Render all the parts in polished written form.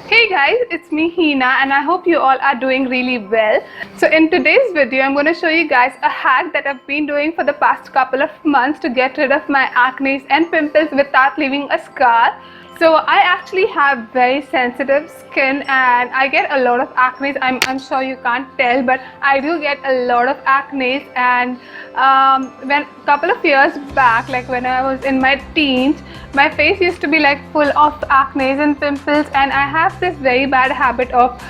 Hey guys, it's me Hina and I hope you all are doing really well. So in today's video, I'm going to show you guys a hack that I've been doing for the past couple of months to get rid of my acne and pimples without leaving a scar. So I actually have very sensitive skin and I get a lot of acne. I'm sure you can't tell, but I do get a lot of acne. And when a couple of years back, like when I was in my teens, my face used to be like full of acne and pimples, and I have this very bad habit of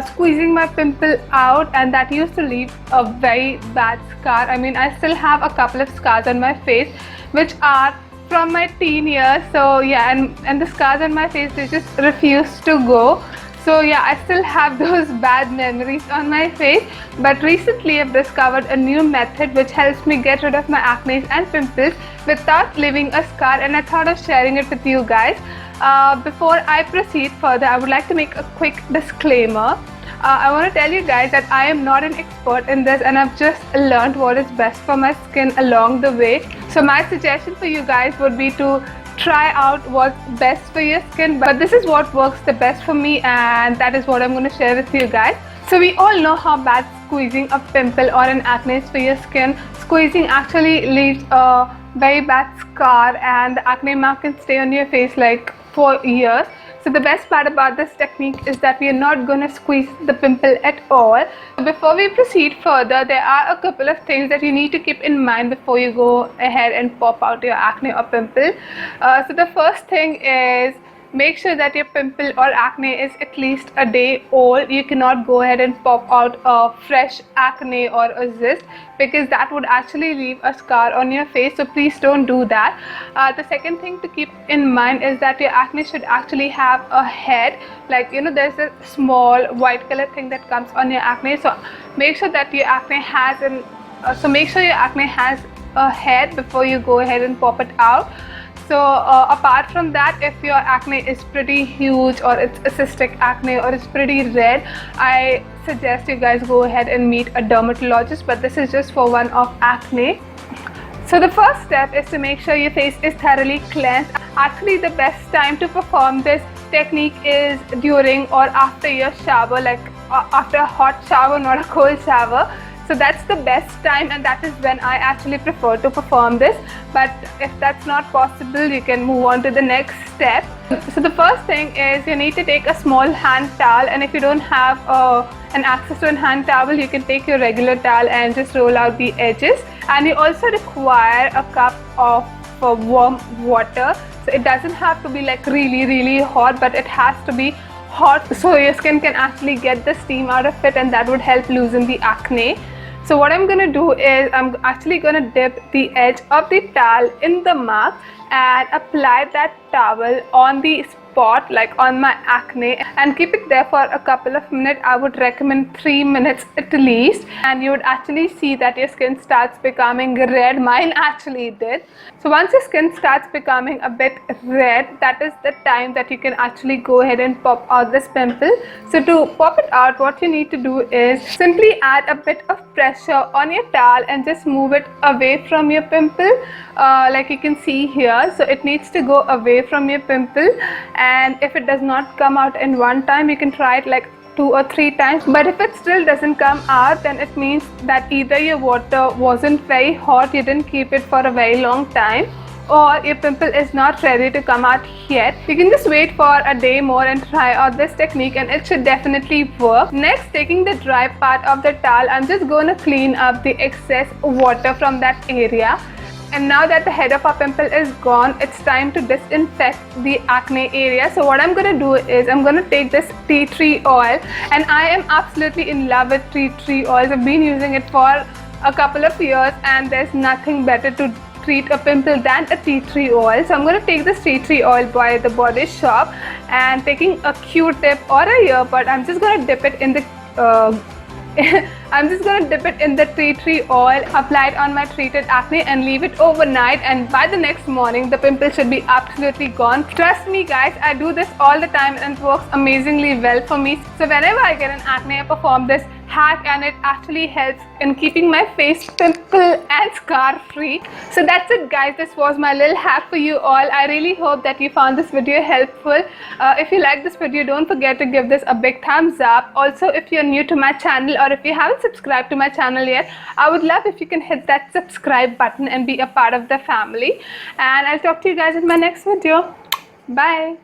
squeezing my pimple out, and that used to leave a very bad scar. I mean, I still have a couple of scars on my face which are from my teen years. So yeah, and the scars on my face, they just refuse to go. So yeah, I still have those bad memories on my face, but recently I've discovered a new method which helps me get rid of my acne and pimples without leaving a scar, and I thought of sharing it with you guys. Before I proceed further, I would like to make a quick disclaimer. I want to tell you guys that I am not an expert in this, and I've just learned what is best for my skin along the way. So my suggestion for you guys would be to try out what's best for your skin, but this is what works the best for me, and that is what I'm going to share with you guys. So we all know how bad squeezing a pimple or an acne is for your skin. Squeezing actually leaves a very bad scar, and the acne mark can stay on your face like for years. So the best part about this technique is that we are not going to squeeze the pimple at all. Before we proceed further, there are a couple of things that you need to keep in mind before you go ahead and pop out your acne or pimple. So the first thing is, make sure that your pimple or acne is at least a day old. You cannot go ahead and pop out a fresh acne or a cyst, because that would actually leave a scar on your face. So please don't do that. The second thing to keep in mind is that your acne should actually have a head. Like, you know, there's a small white color thing that comes on your acne. So make sure that your acne has a head before you go ahead and pop it out. So apart from that, if your acne is pretty huge, or it's a cystic acne, or it's pretty red, I suggest you guys go ahead and meet a dermatologist, but this is just for one of acne. So the first step is to make sure your face is thoroughly cleansed. Actually, the best time to perform this technique is during or after your shower, like after a hot shower, not a cold shower. So that's the best time, and that is when I actually prefer to perform this. But if that's not possible, you can move on to the next step. So the first thing is, you need to take a small hand towel, and if you don't have an access to a hand towel, you can take your regular towel and just roll out the edges. And you also require a cup of warm water. So it doesn't have to be like really hot, but it has to be hot so your skin can actually get the steam out of it, and that would help loosen the acne. So what I'm going to do is, I'm actually going to dip the edge of the towel in the mark and apply that towel on the spot, like on my acne, and keep it there for a couple of minutes. I would recommend 3 minutes at least, and you would actually see that your skin starts becoming red. Mine actually did. So once your skin starts becoming a bit red, that is the time that you can actually go ahead and pop out this pimple. So to pop it out, what you need to do is simply add a bit of pressure on your towel and just move it away from your pimple, like you can see here. So it needs to go away from your pimple, and if it does not come out in one time, you can try it like 2 or 3 times. But if it still doesn't come out, then it means that either your water wasn't very hot, you didn't keep it for a very long time, or your pimple is not ready to come out yet. You can just wait for a day more and try out this technique, and it should definitely work. Next, taking the dry part of the towel, I'm just going to clean up the excess water from that area. And now that the head of our pimple is gone, it's time to disinfect the acne area. So what I'm going to do is, I'm going to take this tea tree oil, and I am absolutely in love with tea tree oils. I've been using it for a couple of years, and there's nothing better to treat a pimple than a tea tree oil. So I'm going to take this tea tree oil by the Body Shop, and taking a Q-tip or a earbud, I'm just going to dip it in the tea tree oil, apply it on my treated acne, and leave it overnight, and by the next morning the pimple should be absolutely gone. Trust me guys, I do this all the time and it works amazingly well for me. So whenever I get an acne, I perform this hack, and it actually helps in keeping my face pimple and scar free. So that's it guys, this was my little hack for you all. I really hope that you found this video helpful. If you like this video, don't forget to give this a big thumbs up. Also, if you're new to my channel or if you haven't subscribed to my channel yet, I would love if you can hit that subscribe button and be a part of the family. And I'll talk to you guys in my next video. Bye.